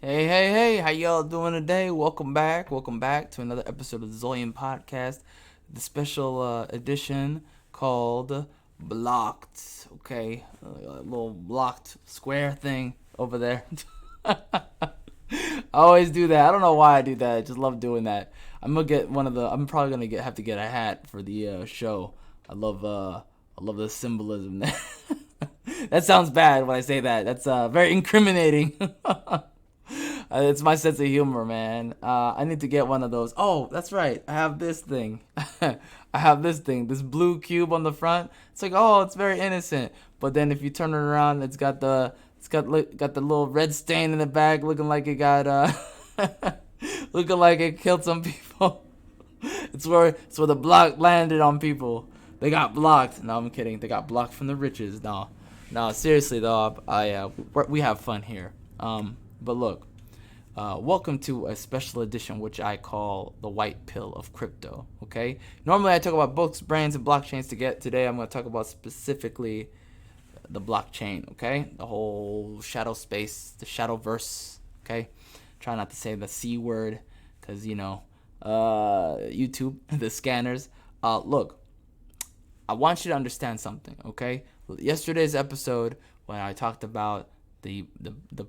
Hey, how y'all doing today? Welcome back to another episode of the ZolYin podcast, the special edition called Blocked, okay? A little blocked square thing over there. I always do that. I don't know why I do that. I just love doing that. I'm probably gonna have to get a hat for the show. I love the symbolism there. That sounds bad when I say that. That's very incriminating. It's my sense of humor, man. I need to get one of those. Oh, that's right. I have this thing. This blue cube on the front. It's like, oh, it's very innocent. But then if you turn it around, got the little red stain in the back, looking like it got looking like it killed some people. It's where the block landed on people. They got blocked. No, I'm kidding. They got blocked from the riches. No, seriously though. We have fun here. But look. Welcome to a special edition which I call the white pill of crypto, okay? Normally I talk about books, brands, and blockchains. Today I'm going to talk about specifically the blockchain, okay? The whole shadow space, the Shadowverse, okay? Try not to say the C word because, YouTube, the scanners. Look, I want you to understand something, okay? Yesterday's episode when I talked about the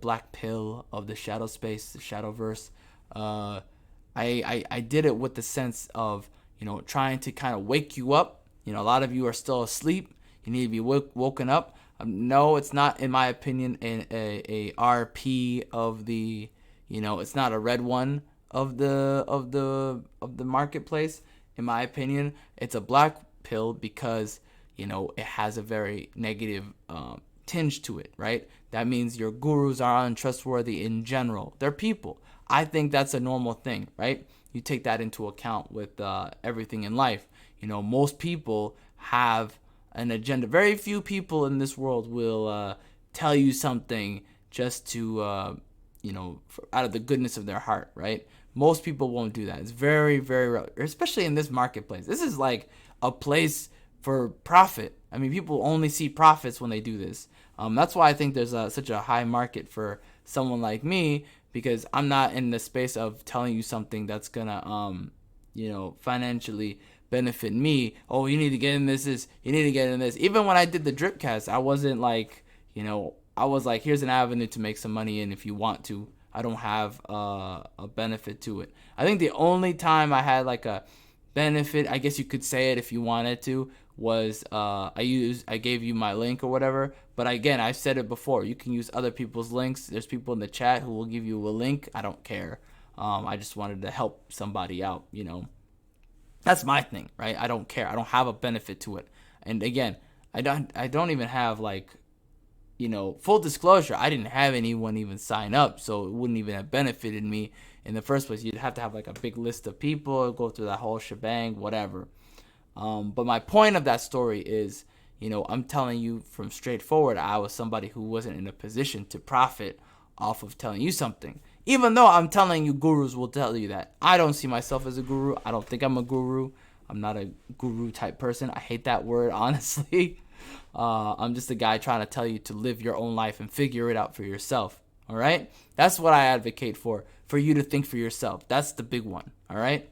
black pill of the shadow space, the Shadowverse. I did it with the sense of trying to kind of wake you up. A lot of you are still asleep. You need to be woken up. No, it's not, in my opinion, a RP of the. It's not a red one of the marketplace. In my opinion, it's a black pill because it has a very negative tinge to it, right? That means your gurus are untrustworthy in general. They're people. I think that's a normal thing, right? You take that into account with everything in life. Most people have an agenda. Very few people in this world will tell you something just to, out of the goodness of their heart, right? Most people won't do that. It's very, very rare, especially in this marketplace. This is like a place for profit. I mean, people only see profits when they do this. That's why I think there's such a high market for someone like me, because I'm not in the space of telling you something that's gonna, financially benefit me. Oh, you need to get in this. You need to get in this. Even when I did the Dripcast, I wasn't like, I was like, here's an avenue to make some money in if you want to. I don't have a benefit to it. I think the only time I had like a benefit, I guess you could say it if you wanted to, was I gave you my link or whatever. But again, I've said it before. You can use other people's links. There's people in the chat who will give you a link. I don't care. I just wanted to help somebody out. That's my thing, right? I don't care. I don't have a benefit to it. And again, I don't even have like, full disclosure. I didn't have anyone even sign up, so it wouldn't even have benefited me in the first place. You'd have to have like a big list of people, go through that whole shebang, whatever. But my point of that story is, I'm telling you from straightforward, I was somebody who wasn't in a position to profit off of telling you something. Even though I'm telling you, gurus will tell you that. I don't see myself as a guru. I don't think I'm a guru. I'm not a guru type person. I hate that word, honestly. I'm just a guy trying to tell you to live your own life and figure it out for yourself. All right? That's what I advocate for you to think for yourself. That's the big one. All right?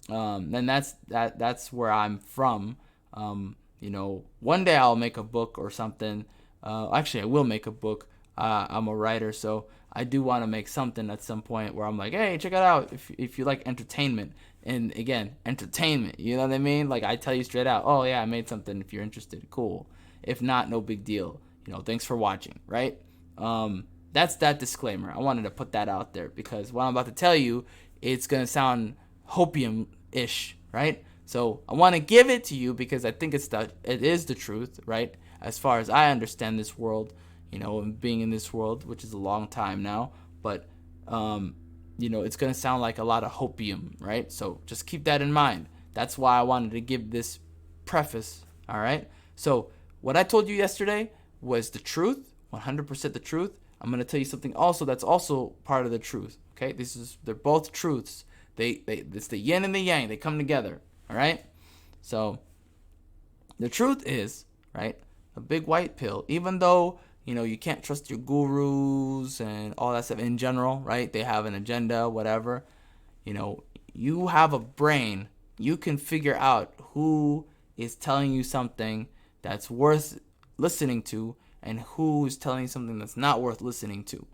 And that's where I'm from. One day I'll make a book or something. Actually, I will make a book. I'm a writer, so I do want to make something at some point where I'm like, hey, check it out. If you like entertainment, and again, entertainment, you know what I mean? Like, I tell you straight out, oh yeah, I made something. If you're interested, cool. If not, no big deal. Thanks for watching, right? That's that disclaimer. I wanted to put that out there because what I'm about to tell you, it's gonna sound hopium-ish, right? So I want to give it to you because I think it is the truth, right? As far as I understand this world, and being in this world, which is a long time now, but it's gonna sound like a lot of hopium, right? So just keep that in mind. That's why I wanted to give this preface, all right? So what I told you yesterday was the truth, 100% the truth. I'm gonna tell you something also that's also part of the truth. Okay, they're both truths. It's the yin and the yang. They come together. All right. So the truth is, right, a big white pill. Even though You can't trust your gurus and all that stuff in general, right? They have an agenda, whatever. You have a brain. You can figure out who is telling you something that's worth listening to and who is telling you something that's not worth listening to.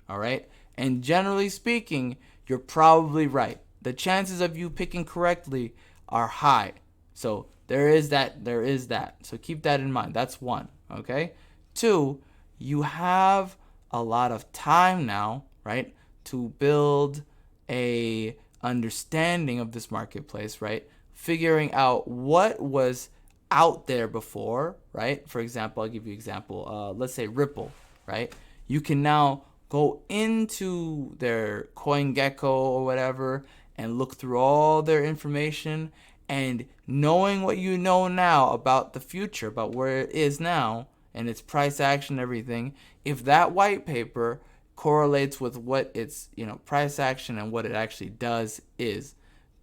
All right? And generally speaking, you're probably right. The chances of you picking correctly are high. So there is that. So keep that in mind. That's one. Okay? Two, you have a lot of time now, right, to build a understanding of this marketplace, right? Figuring out what was out there before, right? For example, I'll give you an example. Let's say Ripple, right? You can now go into their CoinGecko or whatever and look through all their information, and knowing what you know now about the future, about where it is now and its price action and everything, if that white paper correlates with what its price action and what it actually does is,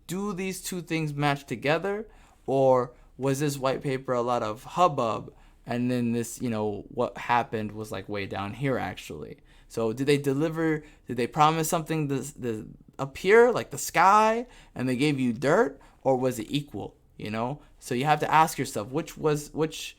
do these two things match together, or was this white paper a lot of hubbub and then this what happened was like way down here actually? So did they promise something up here, like the sky, and they gave you dirt, or was it equal? So you have to ask yourself, which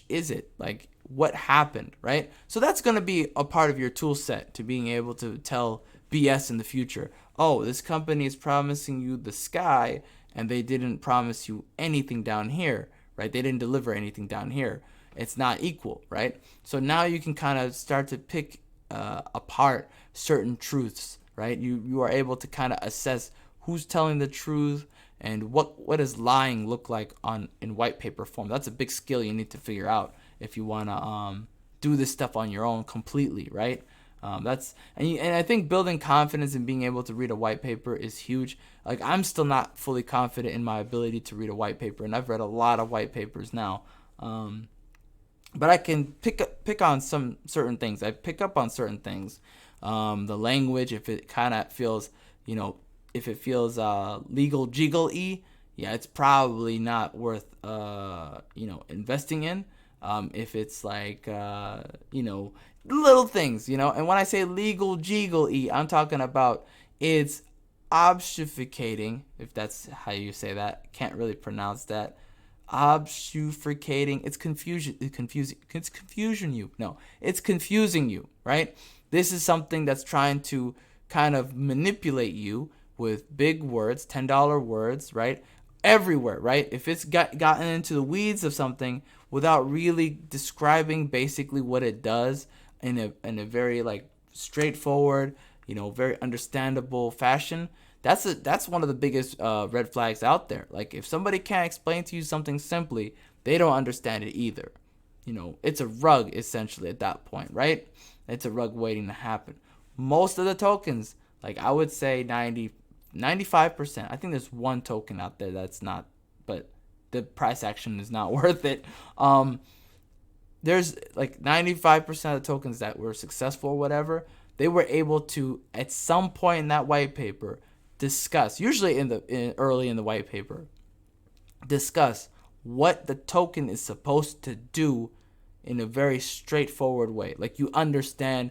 is it? Like, what happened, right? So that's going to be a part of your tool set to being able to tell BS in the future. Oh, this company is promising you the sky and they didn't promise you anything down here, right? They didn't deliver anything down here. It's not equal, right? So now you can kind of start to pick apart certain truths, right? You are able to kind of assess who's telling the truth and what does lying look like in white paper form. That's a big skill you need to figure out if you want to do this stuff on your own completely, right? And I think building confidence in being able to read a white paper is huge. Like, I'm still not fully confident in my ability to read a white paper, and I've read a lot of white papers now. But I can pick on some certain things. I pick up on certain things. The language, if it kind of feels, if it feels legal jiggle-y, yeah, it's probably not worth investing in. If it's like little things, and when I say legal jiggle-y, I'm talking about it's obfuscating, if that's how you say that. Can't really pronounce that. Obfuscating. It's confusing you, right? This is something that's trying to kind of manipulate you with big words, $10 words, right? Everywhere, right? If it's gotten into the weeds of something without really describing basically what it does in a very like straightforward, very understandable fashion, that's one of the biggest red flags out there. Like, if somebody can't explain to you something simply, they don't understand it either. It's a rug essentially at that point, right? It's a rug waiting to happen. Most of the tokens, like I would say 95%. I think there's one token out there that's not, but the price action is not worth it. There's like 95% of the tokens that were successful or whatever, they were able to, at some point in that white paper, discuss, usually early in the white paper, discuss what the token is supposed to do in a very straightforward way. Like, you understand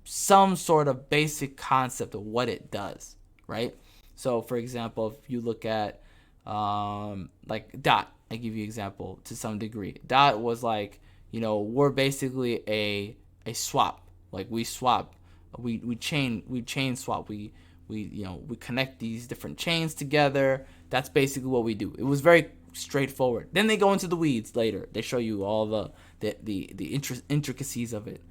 some sort of basic concept of what it does, right? So, for example, if you look at like DOT, I give you an example to some degree. DOT was like, we're basically a swap. Like, we swap, we chain swap. We connect these different chains together. That's basically what we do. It was very straightforward. Then they go into the weeds later. They show you all the intricacies of it.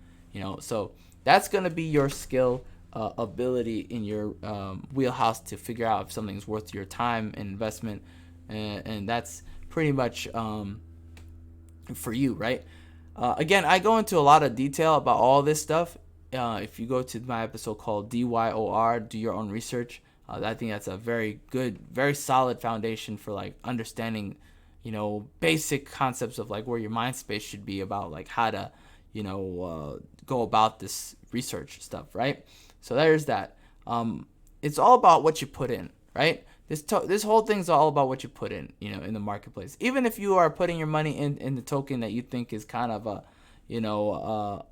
So that's gonna be your skill, ability in your wheelhouse to figure out if something's worth your time and investment, and that's pretty much for you, right? Again, I go into a lot of detail about all this stuff. If you go to my episode called DYOR, do your own research, I think that's a very good, very solid foundation for like understanding, basic concepts of like where your mind space should be about like how to, go about this research stuff, right? So there's that. It's all about what you put in, right? This whole thing's all about what you put in, in the marketplace. Even if you are putting your money in the token that you think is kind of a, a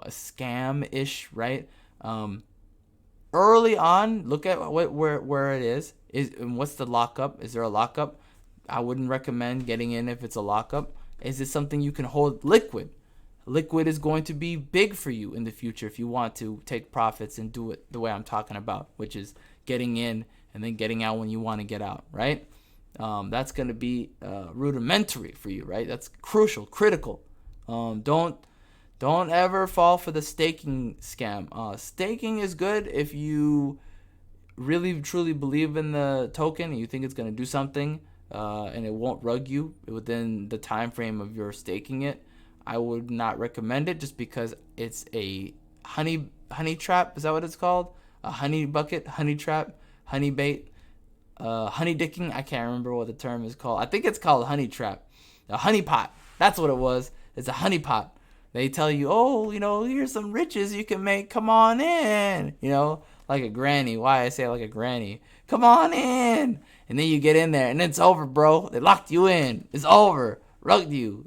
scam-ish, right? Early on, look at where it is and what's the lockup. Is there a lockup? I wouldn't recommend getting in if it's a lockup. Is it something you can hold liquid? Liquid is going to be big for you in the future if you want to take profits and do it the way I'm talking about, which is getting in and then getting out when you want to get out, right? That's going to be rudimentary for you, right? That's crucial, critical. Don't ever fall for the staking scam. Staking is good if you really truly believe in the token and you think it's going to do something, and it won't rug you within the time frame of your staking it. I would not recommend it just because it's a honey trap. Is that what it's called? A honey bucket, honey trap, honey bait, honey dicking. I can't remember what the term is called. I think it's called honey trap. A honey pot. That's what it was. It's a honey pot. They tell you, oh, here's some riches you can make. Come on in. Like a granny. Why I say like a granny? Come on in. And then you get in there and it's over, bro. They locked you in. It's over. Rugged you,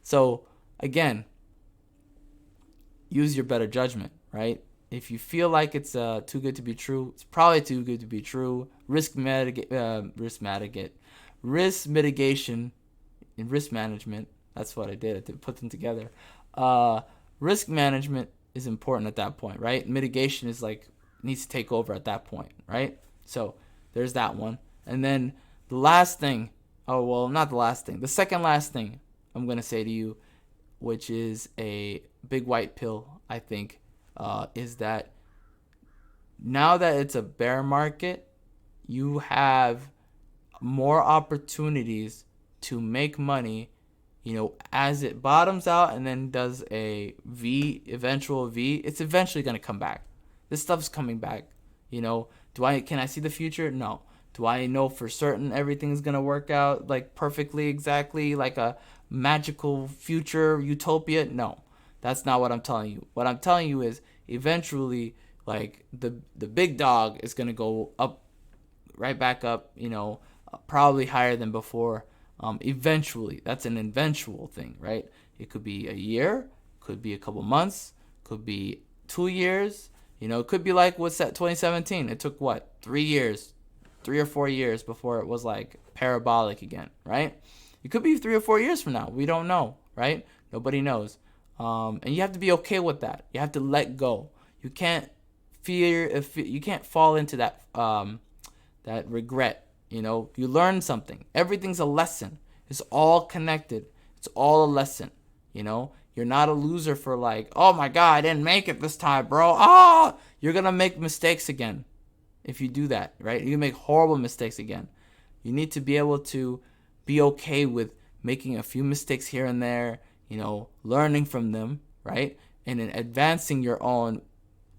So, again, use your better judgment, right? If you feel like it's too good to be true, it's probably too good to be true. Risk mitigation and risk management. That's what I did. I put them together. Risk management is important at that point, right? Mitigation is needs to take over at that point, right? So there's that one. And then the last thing, not the last thing, the second last thing I'm going to say to you, which is a big white pill, I think, is that now that it's a bear market, you have more opportunities to make money, as it bottoms out and then does a eventual V, it's eventually going to come back. This stuff's coming back. Can I see the future? No. Do I know for certain everything's going to work out perfectly, exactly like a magical future utopia? No. That's not what I'm telling you. What I'm telling you is eventually the big dog is going to go up, right back up, probably higher than before. Eventually, that's an eventual thing, right? It could be a year, could be a couple months, could be 2 years, it could be like what's that 2017. It took 3 or 4 years before it was parabolic again, right? It could be 3 or 4 years from now. We don't know, right? Nobody knows. And you have to be okay with that. You have to let go. You can't you can't fall into that that regret. You learn something. Everything's a lesson. It's all connected. It's all a lesson. You're not a loser for oh my God, I didn't make it this time, bro. You're going to make mistakes again if you do that, right? You make horrible mistakes again. You need to be able to be okay with making a few mistakes here and there, learning from them, right? And then advancing your own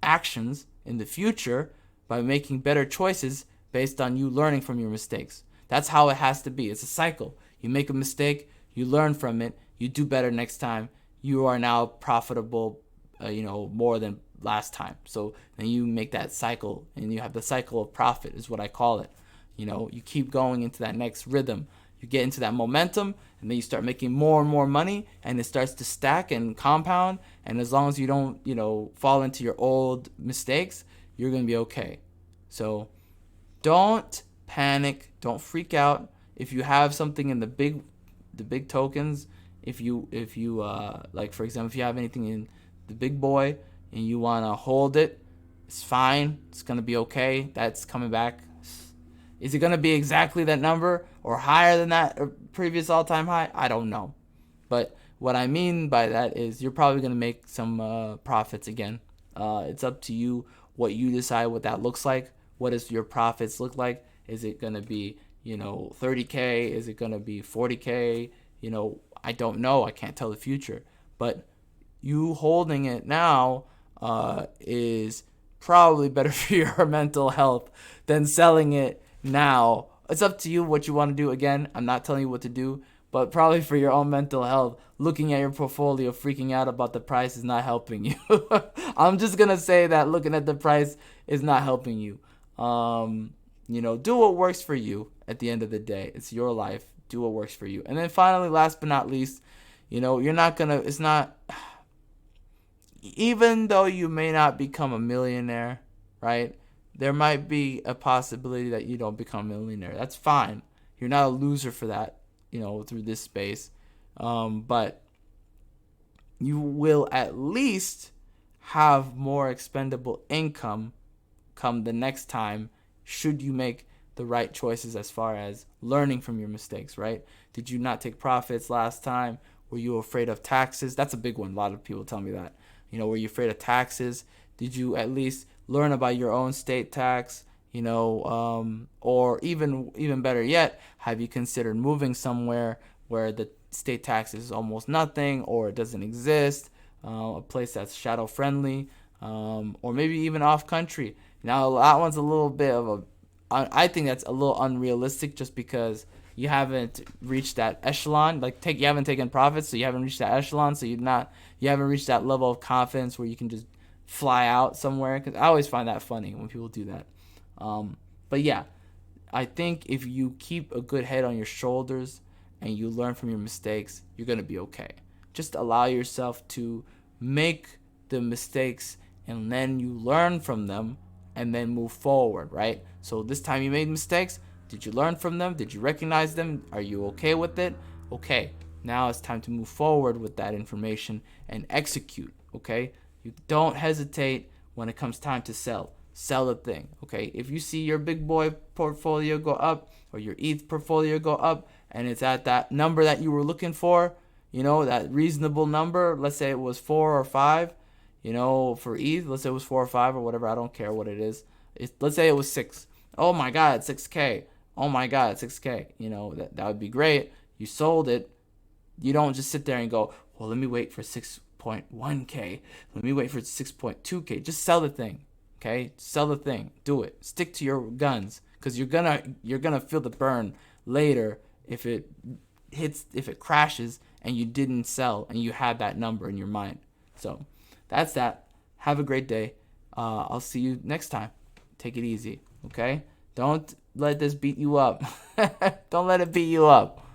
actions in the future by making better choices based on you learning from your mistakes. That's how it has to be. It's a cycle. You make a mistake, you learn from it, you do better next time. You are now profitable, more than last time. So then you make that cycle, and you have the cycle of profit is what I call it. You keep going into that next rhythm. You get into that momentum, and then you start making more and more money, and it starts to stack and compound. And as long as you don't, fall into your old mistakes, you're going to be okay. So don't panic. Don't freak out. If you have something in the big tokens, if you for example, if you have anything in the big boy and you want to hold it, it's fine. It's going to be okay. That's coming back. Is it going to be exactly that number or higher than that previous all-time high? I don't know. But what I mean by that is you're probably going to make some profits again. It's up to you what you decide what that looks like. What does your profits look like? Is it going to be, 30K? Is it going to be 40K? I don't know. I can't tell the future. But you holding it now is probably better for your mental health than selling it now. It's up to you what you want to do. Again, I'm not telling you what to do, but probably for your own mental health, looking at your portfolio, freaking out about the price is not helping you. I'm just going to say that looking at the price is not helping you. Do what works for you at the end of the day. It's your life. Do what works for you. And then finally, last but not least, You're not gonna. It's not. Even though you may not become a millionaire, right? There might be a possibility that you don't become a millionaire. That's fine. You're not a loser for that, through this space. But you will at least have more expendable income come the next time, should you make the right choices as far as learning from your mistakes, right? Did you not take profits last time? Were you afraid of taxes? That's a big one. A lot of people tell me that. Were you afraid of taxes? Did you at least learn about your own state tax? Or even better yet, have you considered moving somewhere where the state tax is almost nothing or it doesn't exist? A place that's shadow friendly, or maybe even off country. Now that one's a little bit of a, I think that's a little unrealistic, just because you haven't reached that echelon. You haven't taken profits, so you haven't reached that echelon. So you haven't reached that level of confidence where you can just fly out somewhere. Because I always find that funny when people do that. But yeah, I think if you keep a good head on your shoulders and you learn from your mistakes, you're gonna be okay. Just allow yourself to make the mistakes, and then you learn from them and then move forward, right? So this time you made mistakes. Did you learn from them? Did you recognize them? Are you okay with it? Okay, now it's time to move forward with that information and execute, okay? You don't hesitate when it comes time to sell. Sell the thing, okay? If you see your big boy portfolio go up or your ETH portfolio go up and it's at that number that you were looking for, that reasonable number, let's say it was 4 or 5, for ETH, let's say it was 4 or 5 or whatever, I don't care what it is. Let's say it was 6. Oh my God, 6K. Oh my God, 6K. That would be great. You sold it. You don't just sit there and go, well, let me wait for 6.1K. Let me wait for 6.2K. Just sell the thing. Okay? Sell the thing. Do it. Stick to your guns, because you're gonna feel the burn later if it crashes and you didn't sell and you had that number in your mind. So that's that. Have a great day. I'll see you next time. Take it easy, okay? Don't let this beat you up. Don't let it beat you up.